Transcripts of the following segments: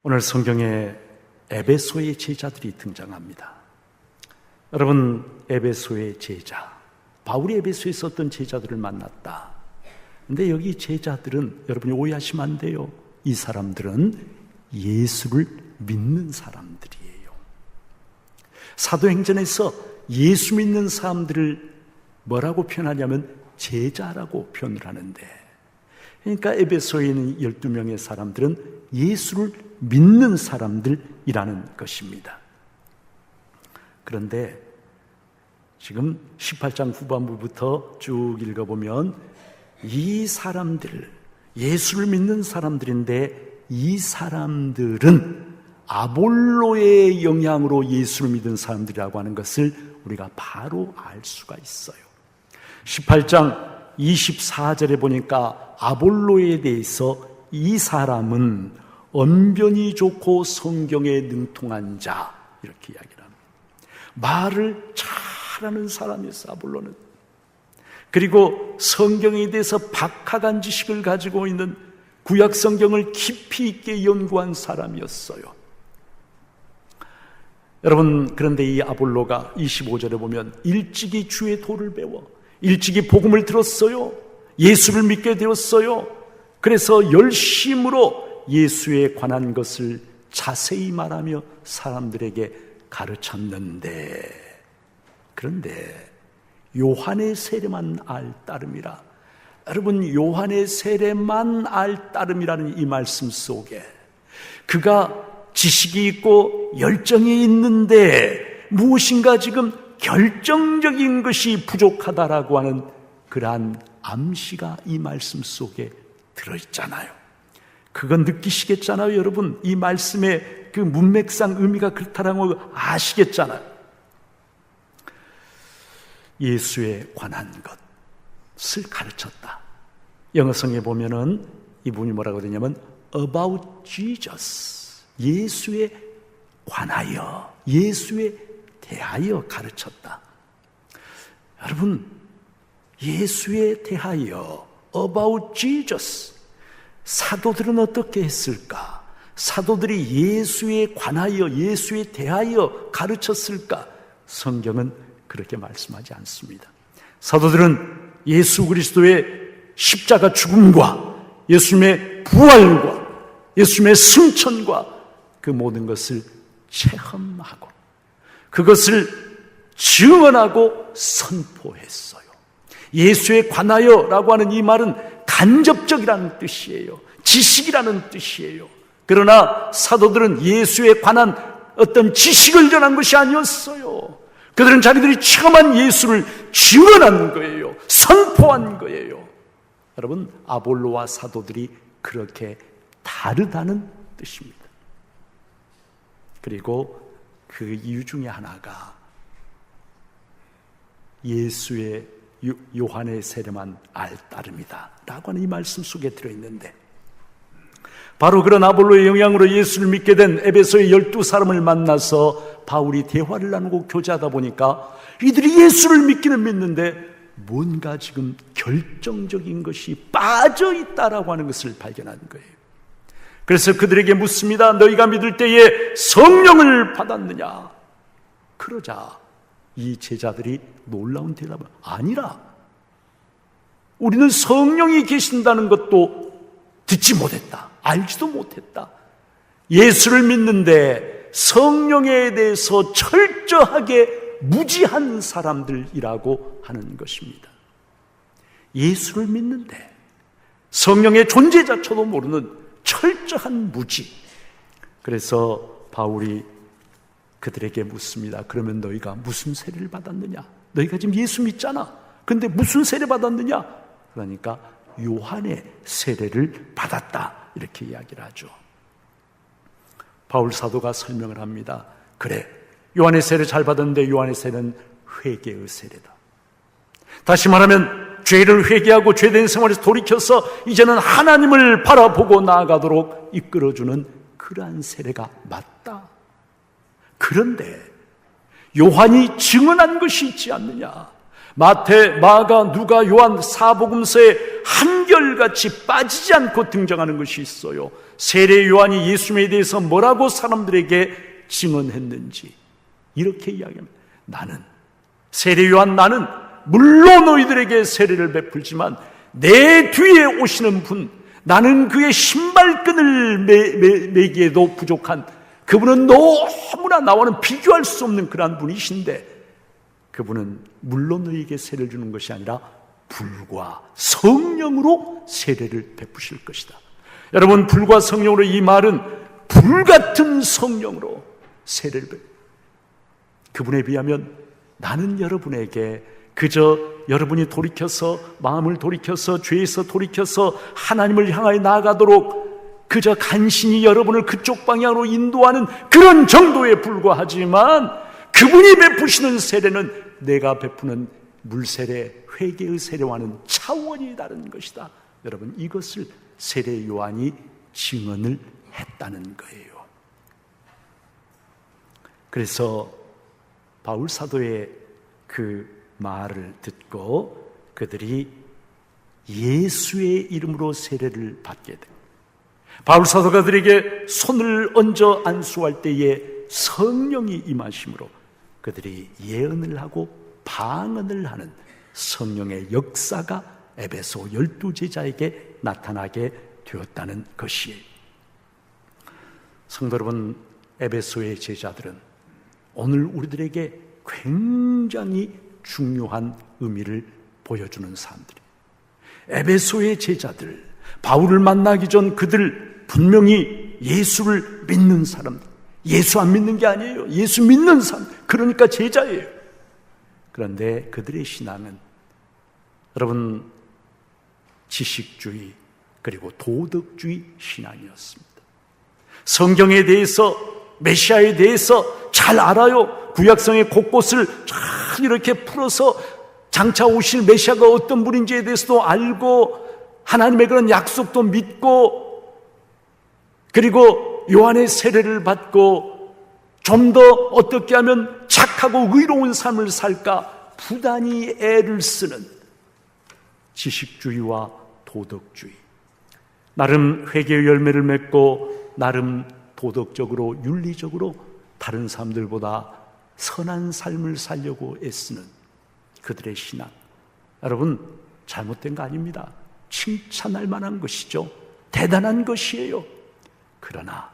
오늘 성경에 에베소의 제자들이 등장합니다. 여러분, 에베소의 제자, 바울이 에베소에서 어떤 제자들을 만났다. 근데 여기 제자들은 여러분이 오해하시면 안 돼요. 이 사람들은 예수를 믿는 사람들이에요. 사도행전에서 예수 믿는 사람들을 뭐라고 표현하냐면 제자라고 표현을 하는데, 그러니까 에베소에 있는 12명의 사람들은 예수를 믿는 사람들이라는 것입니다. 그런데 지금 18장 후반부부터 쭉 읽어보면 이 사람들, 예수를 믿는 사람들인데 이 사람들은 아볼로의 영향으로 예수를 믿은 사람들이라고 하는 것을 우리가 바로 알 수가 있어요. 18장 24절에 보니까 아볼로에 대해서 이 사람은 언변이 좋고 성경에 능통한 자, 이렇게 이야기를 합니다. 말을 잘하는 사람이었어요, 아볼로는. 그리고 성경에 대해서 박학한 지식을 가지고 있는, 구약 성경을 깊이 있게 연구한 사람이었어요. 여러분, 그런데 이 아볼로가 25절에 보면 일찍이 주의 도를 배워 일찍이 복음을 들었어요. 예수를 믿게 되었어요. 그래서 열심으로 예수에 관한 것을 자세히 말하며 사람들에게 가르쳤는데, 그런데 요한의 세례만 알 따름이라. 여러분, 요한의 세례만 알 따름이라는 이 말씀 속에 그가 지식이 있고 열정이 있는데 무엇인가 지금 결정적인 것이 부족하다라고 하는 그러한 암시가 이 말씀 속에 들어있잖아요. 그건 느끼시겠잖아요, 여러분. 이 말씀의 그 문맥상 의미가 그렇다는 걸 아시겠잖아요. 예수에 관한 것을 가르쳤다. 영어성에 보면은 이분이 뭐라고 되냐면 about Jesus, 예수에 관하여, 예수에 대하여 가르쳤다. 여러분, 예수에 대하여 about Jesus, 사도들은 어떻게 했을까? 사도들이 예수에 관하여, 예수에 대하여 가르쳤을까? 성경은 그렇게 말씀하지 않습니다. 사도들은 예수 그리스도의 십자가 죽음과 예수님의 부활과 예수님의 승천과 그 모든 것을 체험하고 그것을 증언하고 선포했어요. 예수에 관하여라고 하는 이 말은 간접적이라는 뜻이에요. 지식이라는 뜻이에요. 그러나 사도들은 예수에 관한 어떤 지식을 전한 것이 아니었어요. 그들은 자기들이 체험한 예수를 증언한 거예요. 선포한 거예요. 여러분, 아볼로와 사도들이 그렇게 다르다는 뜻입니다. 그리고 그 이유 중에 하나가 예수의 요한의 세례만 알 따름이다 라고 하는 이 말씀 속에 들어있는데, 바로 그런 아볼로의 영향으로 예수를 믿게 된 에베소의 12사람을 만나서 바울이 대화를 나누고 교제하다 보니까 이들이 예수를 믿기는 믿는데 뭔가 지금 결정적인 것이 빠져있다라고 하는 것을 발견한 거예요. 그래서 그들에게 묻습니다. 너희가 믿을 때에 성령을 받았느냐? 그러자 이 제자들이 놀라운 대답을, 아니라 우리는 성령이 계신다는 것도 듣지 못했다, 알지도 못했다. 예수를 믿는데 성령에 대해서 철저하게 무지한 사람들이라고 하는 것입니다. 예수를 믿는데 성령의 존재자체도 모르는 철저한 무지. 그래서 바울이 그들에게 묻습니다. 그러면 너희가 무슨 세례를 받았느냐? 너희가 지금 예수 믿잖아. 근데 무슨 세례 받았느냐? 그러니까 요한의 세례를 받았다, 이렇게 이야기를 하죠. 바울 사도가 설명을 합니다. 그래, 요한의 세례 잘 받았는데 요한의 세례는 회개의 세례다. 다시 말하면 죄를 회개하고 죄된 생활에서 돌이켜서 이제는 하나님을 바라보고 나아가도록 이끌어주는 그러한 세례가 맞다. 그런데 요한이 증언한 것이 있지 않느냐? 마태, 마가, 누가, 요한 사복음서에 한결같이 빠지지 않고 등장하는 것이 있어요. 세례 요한이 예수님에 대해서 뭐라고 사람들에게 증언했는지 이렇게 이야기합니다. 나는, 세례 요한 나는 물론 너희들에게 세례를 베풀지만 내 뒤에 오시는 분, 나는 그의 신발끈을 매기에도 부족한, 그분은 너무나 나와는 비교할 수 없는 그러한 분이신데, 그분은 물론 너희에게 세례를 주는 것이 아니라 불과 성령으로 세례를 베푸실 것이다. 여러분, 불과 성령으로, 이 말은 불같은 성령으로 세례를 그분에 비하면 나는 여러분에게 그저 여러분이 돌이켜서, 마음을 돌이켜서, 죄에서 돌이켜서 하나님을 향하여 나아가도록 그저 간신히 여러분을 그쪽 방향으로 인도하는 그런 정도에 불과하지만, 그분이 베푸시는 세례는 내가 베푸는 물세례, 회개의 세례와는 차원이 다른 것이다. 여러분, 이것을 세례 요한이 증언을 했다는 거예요. 그래서 바울 사도의 그 말을 듣고 그들이 예수의 이름으로 세례를 받게 됩니다. 바울 사도가 그들에게 손을 얹어 안수할 때에 성령이 임하심으로 그들이 예언을 하고 방언을 하는 성령의 역사가 에베소 12제자에게 나타나게 되었다는 것이에요. 성도 여러분, 에베소의 제자들은 오늘 우리들에게 굉장히 중요한 의미를 보여주는 사람들이에요. 에베소의 제자들, 바울을 만나기 전 그들 분명히 예수를 믿는 사람들, 예수 안 믿는 게 아니에요. 예수 믿는 사람, 그러니까 제자예요. 그런데 그들의 신앙은 여러분 지식주의 그리고 도덕주의 신앙이었습니다. 성경에 대해서, 메시아에 대해서 잘 알아요. 구약성의 곳곳을 잘 이렇게 풀어서 장차 오실 메시아가 어떤 분인지에 대해서도 알고, 하나님의 그런 약속도 믿고, 그리고 요한의 세례를 받고 좀 더 어떻게 하면 착하고 의로운 삶을 살까 부단히 애를 쓰는 지식주의와 도덕주의, 나름 회개의 열매를 맺고 나름 도덕적으로 윤리적으로 다른 사람들보다 선한 삶을 살려고 애쓰는 그들의 신앙, 여러분 잘못된 거 아닙니다. 칭찬할 만한 것이죠. 대단한 것이에요. 그러나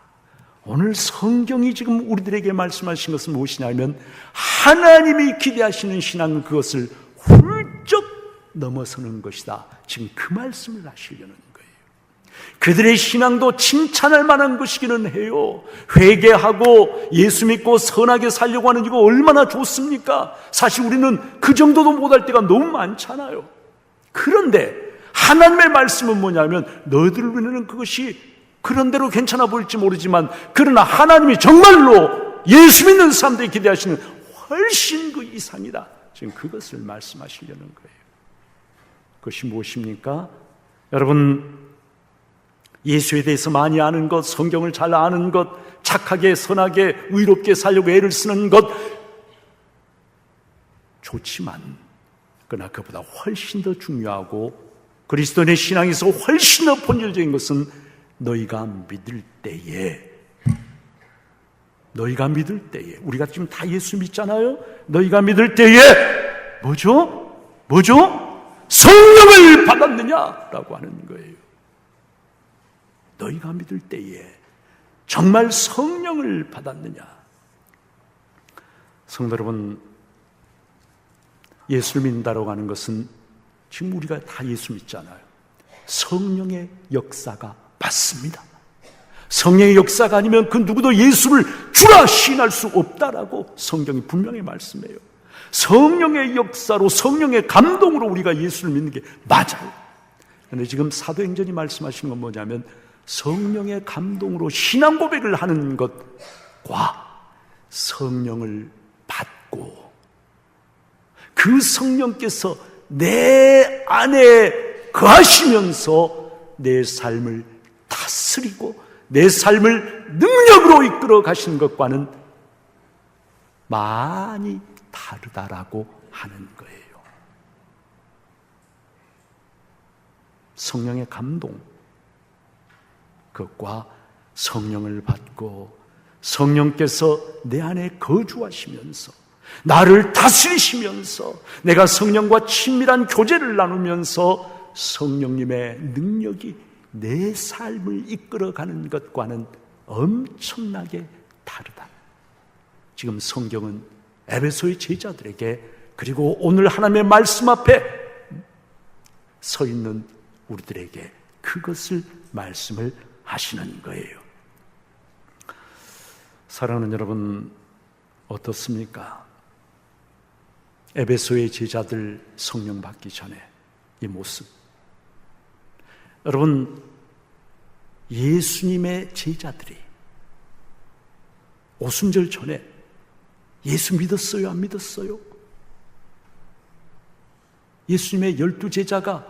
오늘 성경이 지금 우리들에게 말씀하신 것은 무엇이냐면, 하나님이 기대하시는 신앙은 그것을 훌쩍 넘어서는 것이다. 지금 그 말씀을 하시려는 거예요. 그들의 신앙도 칭찬할 만한 것이기는 해요. 회개하고 예수 믿고 선하게 살려고 하는 이거 얼마나 좋습니까? 사실 우리는 그 정도도 못할 때가 너무 많잖아요. 그런데 하나님의 말씀은 뭐냐면, 너희들을 위해서는 그것이 그런대로 괜찮아 보일지 모르지만, 그러나 하나님이 정말로 예수 믿는 사람들이 기대하시는 훨씬 그 이상이다. 지금 그것을 말씀하시려는 거예요. 그것이 무엇입니까? 여러분, 예수에 대해서 많이 아는 것, 성경을 잘 아는 것, 착하게 선하게 의롭게 살려고 애를 쓰는 것 좋지만, 그러나 그보다 훨씬 더 중요하고 그리스도인의 신앙에서 훨씬 더 본질적인 것은 너희가 믿을 때에, 우리가 지금 다 예수 믿잖아요. 너희가 믿을 때에 뭐죠? 성령을 받았느냐라고 하는 거예요. 너희가 믿을 때에 정말 성령을 받았느냐. 성도 여러분, 예수를 믿는다고 하는 것은 지금 우리가 다 예수 믿잖아요. 성령의 역사가 맞습니다. 성령의 역사가 아니면 그 누구도 예수를 주라 시인할 수 없다라고 성경이 분명히 말씀해요. 성령의 역사로, 성령의 감동으로 우리가 예수를 믿는 게 맞아요. 그런데 지금 사도행전이 말씀하시는 건 뭐냐면, 성령의 감동으로 신앙 고백을 하는 것과 성령을 받고 그 성령께서 내 안에 거하시면서 내 삶을 다스리고 내 삶을 능력으로 이끌어 가시는 것과는 많이 다르다라고 하는 거예요. 성령의 감동, 그것과 성령을 받고 성령께서 내 안에 거주하시면서 나를 다스리시면서 내가 성령과 친밀한 교제를 나누면서 성령님의 능력이 내 삶을 이끌어가는 것과는 엄청나게 다르다. 지금 성경은 에베소의 제자들에게, 그리고 오늘 하나님의 말씀 앞에 서 있는 우리들에게 그것을 말씀을 하시는 거예요. 사랑하는 여러분, 어떻습니까? 에베소의 제자들 성령 받기 전에 이 모습. 여러분, 예수님의 제자들이 오순절 전에 예수 믿었어요? 안 믿었어요? 예수님의 12제자가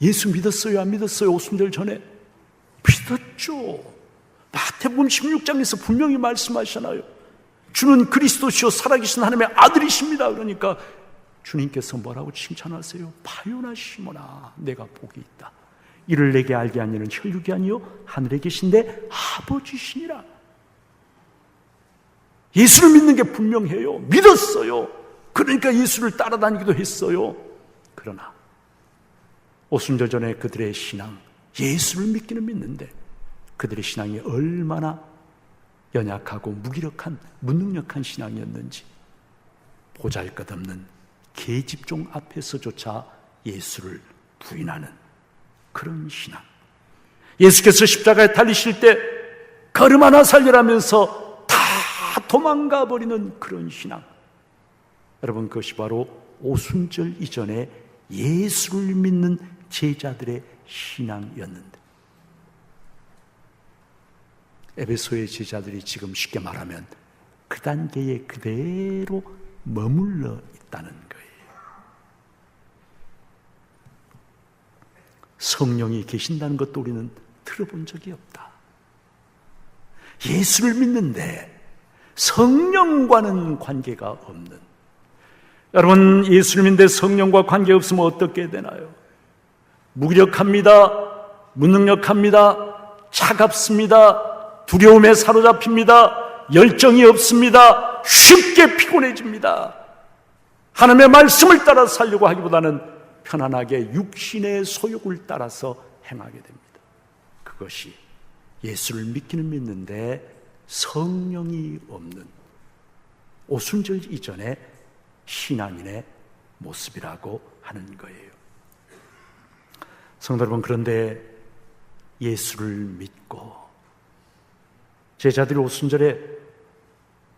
예수 믿었어요? 안 믿었어요? 오순절 전에 믿었죠. 마태복음 16장에서 분명히 말씀하시잖아요. 주는 그리스도시요 살아계신 하나님의 아들이십니다. 그러니까 주님께서 뭐라고 칭찬하세요? 파요나 시모나 내가 복이 있다. 이를 내게 알게 하니는 혈육이 아니요 하늘에 계신데 아버지시니라. 예수를 믿는 게 분명해요. 믿었어요. 그러니까 예수를 따라다니기도 했어요. 그러나 오순절 전에 그들의 신앙, 예수를 믿기는 믿는데 그들의 신앙이 얼마나 연약하고 무기력한, 무능력한 신앙이었는지 보잘것없는 계집종 앞에서조차 예수를 부인하는 그런 신앙. 예수께서 십자가에 달리실 때 걸음 하나 살려라면서 다 도망가 버리는 그런 신앙. 여러분, 그것이 바로 오순절 이전에 예수를 믿는 제자들의 신앙이었는데, 에베소의 제자들이 지금 쉽게 말하면 그 단계에 그대로 머물러 있다는 거예요. 성령이 계신다는 것도 우리는 들어본 적이 없다. 예수를 믿는데 성령과는 관계가 없는, 여러분, 예수를 믿는데 성령과 관계 없으면 어떻게 되나요? 무기력합니다. 무능력합니다. 차갑습니다. 두려움에 사로잡힙니다. 열정이 없습니다. 쉽게 피곤해집니다. 하나님의 말씀을 따라 살려고 하기보다는 편안하게 육신의 소욕을 따라서 행하게 됩니다. 그것이 예수를 믿기는 믿는데 성령이 없는 오순절 이전의 신앙인의 모습이라고 하는 거예요. 성도 여러분, 그런데 예수를 믿고 제자들이 오순절에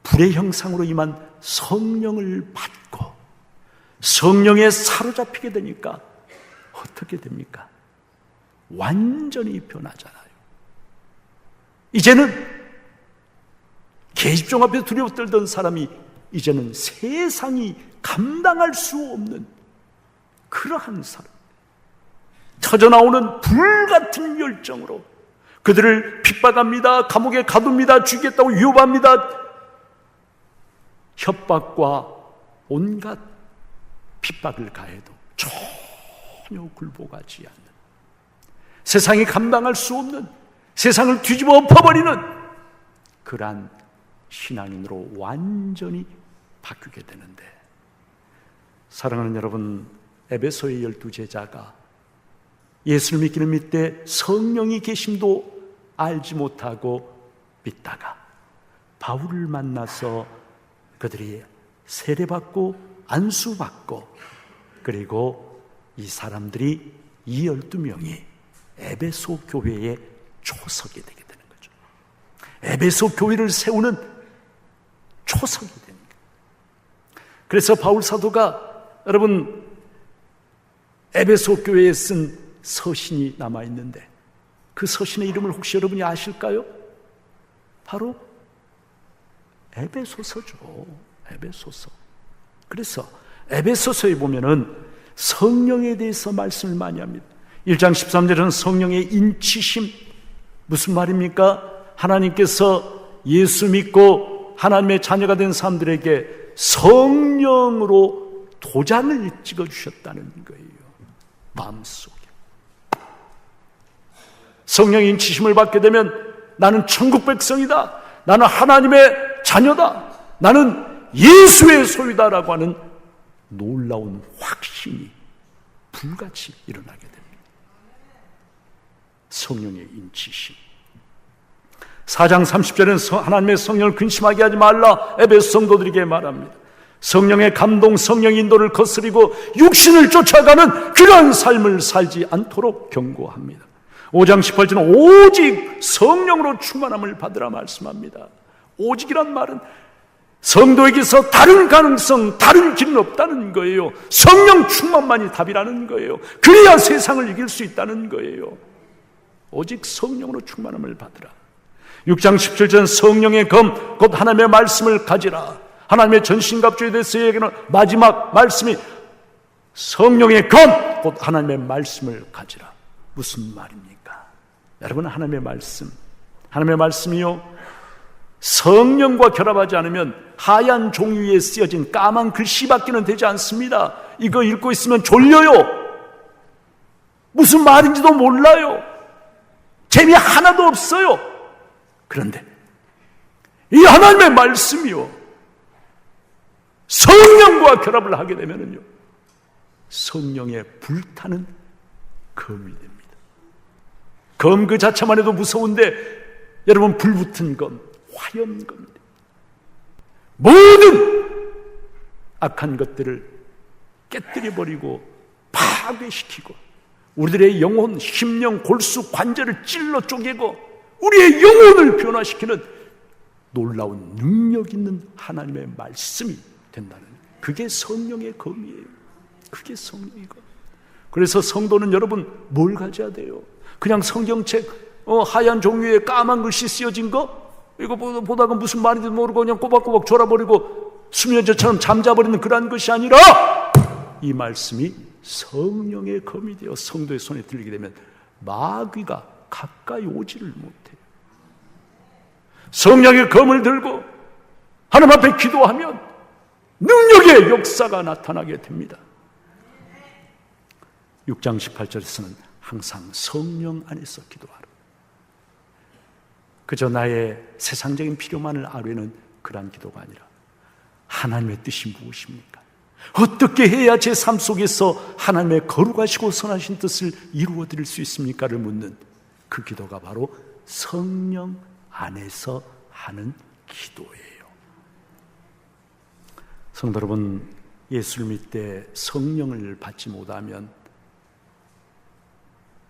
불의 형상으로 임한 성령을 받고 성령에 사로잡히게 되니까 어떻게 됩니까? 완전히 변하잖아요. 이제는 계집종 앞에 두려워 떨던 사람이 이제는 세상이 감당할 수 없는 그러한 사람, 터져나오는 불같은 열정으로 그들을 핍박합니다. 감옥에 가둡니다. 죽이겠다고 위협합니다. 협박과 온갖 핍박을 가해도 전혀 굴복하지 않는, 세상이 감당할 수 없는, 세상을 뒤집어 엎어버리는 그러한 신앙인으로 완전히 바뀌게 되는데, 사랑하는 여러분, 에베소의 12제자가 예수를 믿기는 믿되 성령이 계심도 알지 못하고 믿다가 바울을 만나서 그들이 세례받고 안수받고, 그리고 이 사람들이 이 12명이 에베소 교회의 초석이 되게 되는 거죠. 에베소 교회를 세우는 초석이 되는 거예요. 그래서 바울 사도가, 여러분, 에베소 교회에 쓴 서신이 남아있는데 그 서신의 이름을 혹시 여러분이 아실까요? 바로 에베소서죠. 에베소서. 그래서 에베소서에 보면은 성령에 대해서 말씀을 많이 합니다. 1장 13절은 성령의 인치심. 무슨 말입니까? 하나님께서 예수 믿고 하나님의 자녀가 된 사람들에게 성령으로 도장을 찍어주셨다는 거예요. 마음속에 성령의 인치심을 받게 되면 나는 천국 백성이다, 나는 하나님의 자녀다, 나는 예수의 소유다라고 하는 놀라운 확신이 불같이 일어나게 됩니다. 성령의 인치심. 4장 30절에는 하나님의 성령을 근심하게 하지 말라 에베소 성도들에게 말합니다. 성령의 감동, 성령의 인도를 거스리고 육신을 쫓아가는 그런 삶을 살지 않도록 경고합니다. 5장 18절은 오직 성령으로 충만함을 받으라 말씀합니다. 오직이란 말은 성도에게서 다른 가능성, 다른 길은 없다는 거예요. 성령 충만만이 답이라는 거예요. 그래야 세상을 이길 수 있다는 거예요. 오직 성령으로 충만함을 받으라. 6장 17절 성령의 검, 곧 하나님의 말씀을 가지라. 하나님의 전신갑주에 대해서 얘기하는 마지막 말씀이 성령의 검, 곧 하나님의 말씀을 가지라. 무슨 말입니까? 여러분, 하나님의 말씀이요, 성령과 결합하지 않으면 하얀 종이 위에 쓰여진 까만 글씨밖에는 되지 않습니다. 이거 읽고 있으면 졸려요. 무슨 말인지도 몰라요. 재미 하나도 없어요. 그런데 이 하나님의 말씀이요, 성령과 결합을 하게 되면요, 성령의 불타는 검이 됩니다. 검 그 자체만 해도 무서운데 여러분, 불붙은 검, 화염검입니다. 모든 악한 것들을 깨뜨려버리고 파괴시키고 우리들의 영혼, 심령, 골수, 관절을 찔러 쪼개고 우리의 영혼을 변화시키는 놀라운 능력 있는 하나님의 말씀이 된다는, 그게 성령의 검이에요. 그게 성령의 검. 그래서 성도는 여러분 뭘 가져야 돼요? 그냥 성경책 하얀 종이에 까만 글씨 쓰여진 거 이거 보다가 무슨 말인지 모르고 그냥 꼬박꼬박 졸아버리고 수면제처럼 잠자버리는 그러한 것이 아니라 이 말씀이 성령의 검이 되어 성도의 손에 들리게 되면 마귀가 가까이 오지를 못해요. 성령의 검을 들고 하나님 앞에 기도하면 능력의 역사가 나타나게 됩니다. 6장 18절에서는 항상 성령 안에서 기도하라. 그저 나의 세상적인 필요만을 아뢰는 그러한 기도가 아니라 하나님의 뜻이 무엇입니까? 어떻게 해야 제 삶 속에서 하나님의 거룩하시고 선하신 뜻을 이루어 드릴 수 있습니까를 묻는 그 기도가 바로 성령 안에서 하는 기도예요. 성도 여러분, 예수를 믿되 성령을 받지 못하면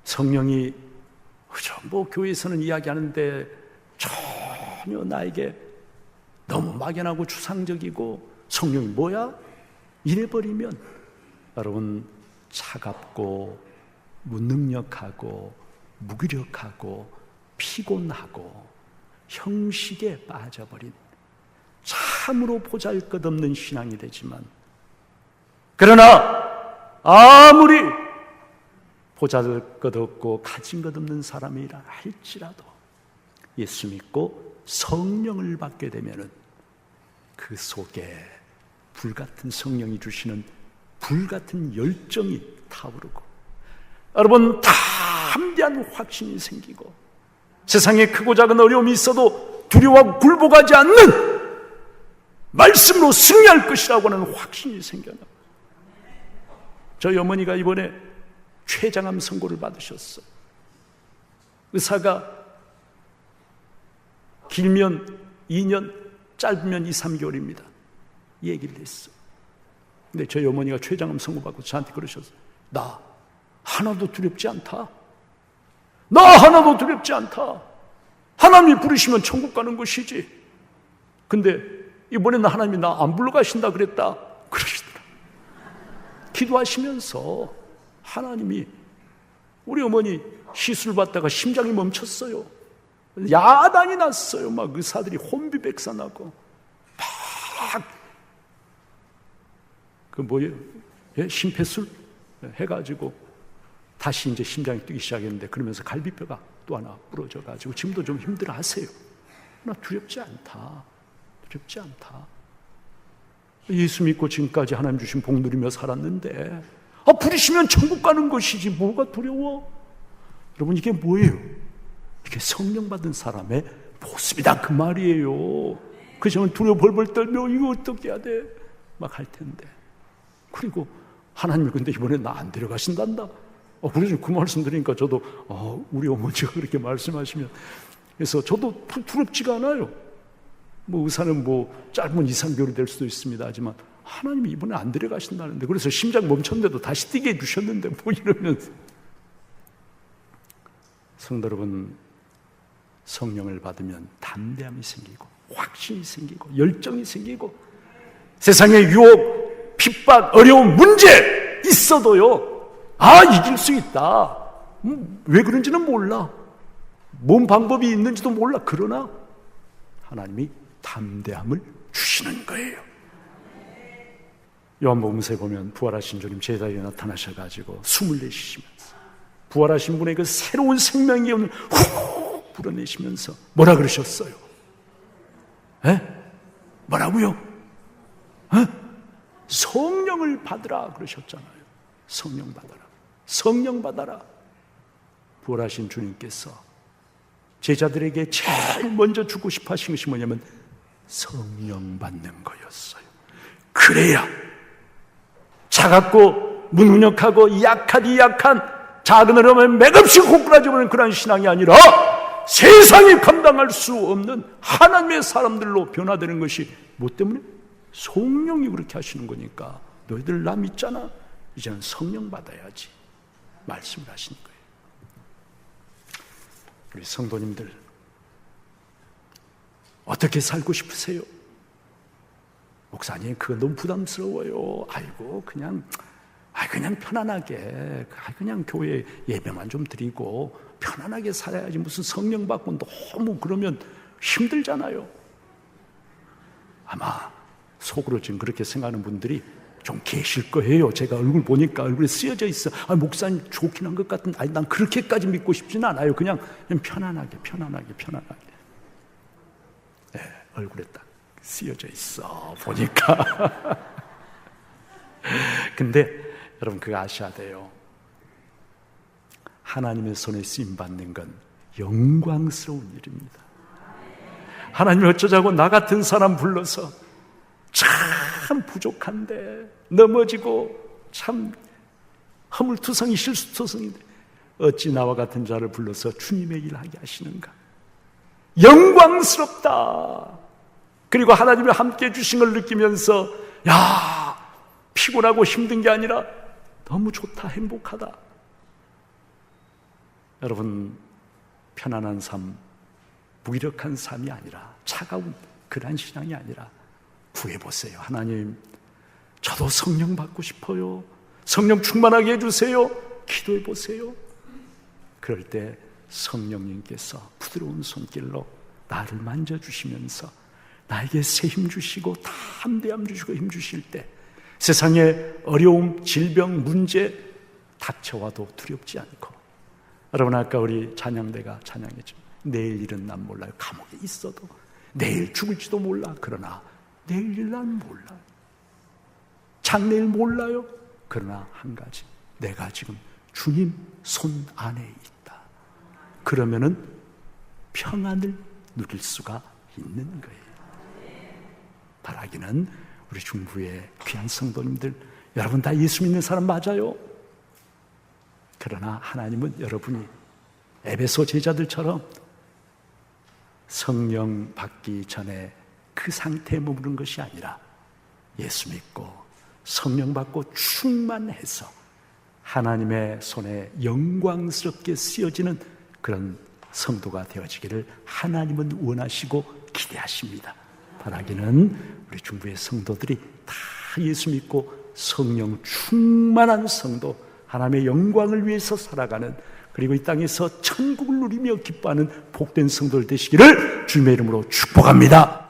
성령이 뭐 교회에서는 이야기하는데 전혀 나에게 너무 막연하고 추상적이고 성령이 뭐야? 이래버리면 여러분 차갑고 무능력하고 무기력하고 피곤하고 형식에 빠져버린 참으로 보잘것없는 신앙이 되지만, 그러나 아무리 보잘것없고 가진 것 없는 사람이라 할지라도 예수 믿고 성령을 받게 되면은 그 속에 불같은 성령이 주시는 불같은 열정이 타오르고 여러분 담대한 확신이 생기고 세상에 크고 작은 어려움이 있어도 두려워하고 굴복하지 않는 말씀으로 승리할 것이라고 하는 확신이 생겨나고, 저희 어머니가 이번에 췌장암 선고를 받으셨어요. 의사가 길면 2년, 짧으면 2, 3개월입니다. 얘기를 했어요. 근데 저희 어머니가 췌장암 선고받고 저한테 그러셨어요. 나 하나도 두렵지 않다. 나 하나도 두렵지 않다. 하나님이 부르시면 천국 가는 것이지. 근데 이번에는 하나님이 나 안 불러가신다 그랬다 그러시더라. 기도하시면서 하나님이, 우리 어머니 시술 받다가 심장이 멈췄어요. 야단이 났어요. 막 의사들이 혼비백산하고 막 그 뭐예요? 예? 심폐술 해가지고 다시 이제 심장이 뛰기 시작했는데, 그러면서 갈비뼈가 또 하나 부러져가지고 지금도 좀 힘들어하세요. 나 두렵지 않다. 두렵지 않다. 예수 믿고 지금까지 하나님 주신 복 누리며 살았는데 부르시면 천국 가는 것이지 뭐가 두려워? 여러분, 이게 뭐예요? 이게 성령 받은 사람의 모습이다 그 말이에요. 그 전에 두려워 벌벌 떨며 이거 어떻게 해야 돼? 막 할 텐데. 그리고 하나님이 근데 이번에 나 안 데려가신단다. 그래서 그 말씀 드리니까 저도 우리 어머니가 그렇게 말씀하시면, 그래서 저도 두렵지가 않아요. 뭐 의사는 뭐 짧은 이상교리 될 수도 있습니다 하지만 하나님이 이번에 안 데려가신다는데, 그래서 심장 멈췄는데도 다시 뛰게 해주셨는데 뭐 이러면서. 성도 여러분, 성령을 받으면 담대함이 생기고 확신이 생기고 열정이 생기고, 세상의 유혹, 핍박, 어려움, 문제 있어도요, 이길 수 있다. 왜 그런지는 몰라. 뭔 방법이 있는지도 몰라. 그러나 하나님이 담대함을 주시는 거예요. 요한복음서에 보면 부활하신 주님 제자에게 나타나셔가지고 숨을 내쉬시면서 부활하신 분의 그 새로운 생명의 기운을 후 불어내시면서 뭐라 그러셨어요? 뭐라고요? 성령을 받으라 그러셨잖아요. 성령 받아라. 성령 받아라. 부활하신 주님께서 제자들에게 제일 먼저 주고 싶어 하신 것이 뭐냐면 성령 받는 거였어요. 그래야 차갑고 무능력하고 약하디 약한 작은 어려움에 맥없이 고꾸라져버리는 그런 신앙이 아니라 세상이 감당할 수 없는 하나님의 사람들로 변화되는 것이 뭐 때문에? 성령이 그렇게 하시는 거니까. 너희들 나 믿잖아. 이제는 성령 받아야지 말씀을 하시는 거예요. 우리 성도님들, 어떻게 살고 싶으세요? 목사님, 그거 너무 부담스러워요. 그냥 편안하게, 그냥 교회 예배만 좀 드리고 편안하게 살아야지. 무슨 성령 받고 너무 그러면 힘들잖아요. 아마 속으로 지금 그렇게 생각하는 분들이 좀 계실 거예요. 제가 얼굴 보니까 얼굴에 쓰여져 있어. 목사님 좋긴 한 것 같은데, 난 그렇게까지 믿고 싶지는 않아요. 그냥 편안하게. 네, 얼굴에 딱 쓰여져 있어 보니까. 근데 여러분, 그거 아셔야 돼요. 하나님의 손에 쓰임 받는 건 영광스러운 일입니다. 하나님이 어쩌자고 나 같은 사람 불러서 참 부족한데, 넘어지고 참 허물투성이 실수투성인데 어찌 나와 같은 자를 불러서 주님의 일 하게 하시는가. 영광스럽다. 그리고 하나님이 함께 해주신 걸 느끼면서 피곤하고 힘든 게 아니라 너무 좋다, 행복하다. 여러분, 편안한 삶, 무기력한 삶이 아니라, 차가운 그런 신앙이 아니라 구해보세요. 하나님, 저도 성령 받고 싶어요. 성령 충만하게 해주세요. 기도해보세요. 그럴 때 성령님께서 부드러운 손길로 나를 만져주시면서 나에게 새 힘 주시고 담대함 주시고 힘 주실 때 세상의 어려움, 질병, 문제 닥쳐와도 두렵지 않고, 여러분, 아까 우리 찬양대가 찬양했죠. 내일 일은 난 몰라요. 감옥에 있어도 내일 죽을지도 몰라. 그러나 내일 일 난 몰라. 장래일 몰라요. 그러나 한 가지, 내가 지금 주님 손 안에 있다. 그러면은 평안을 누릴 수가 있는 거예요. 바라기는 우리 중부의 귀한 성도님들, 여러분 다 예수 믿는 사람 맞아요. 그러나 하나님은 여러분이 에베소 제자들처럼 성령 받기 전에 그 상태에 머무는 것이 아니라 예수 믿고 성령 받고 충만해서 하나님의 손에 영광스럽게 쓰여지는 그런 성도가 되어지기를 하나님은 원하시고 기대하십니다. 바라기는 우리 중부의 성도들이 다 예수 믿고 성령 충만한 성도, 하나님의 영광을 위해서 살아가는, 그리고 이 땅에서 천국을 누리며 기뻐하는 복된 성도들 되시기를 주님의 이름으로 축복합니다.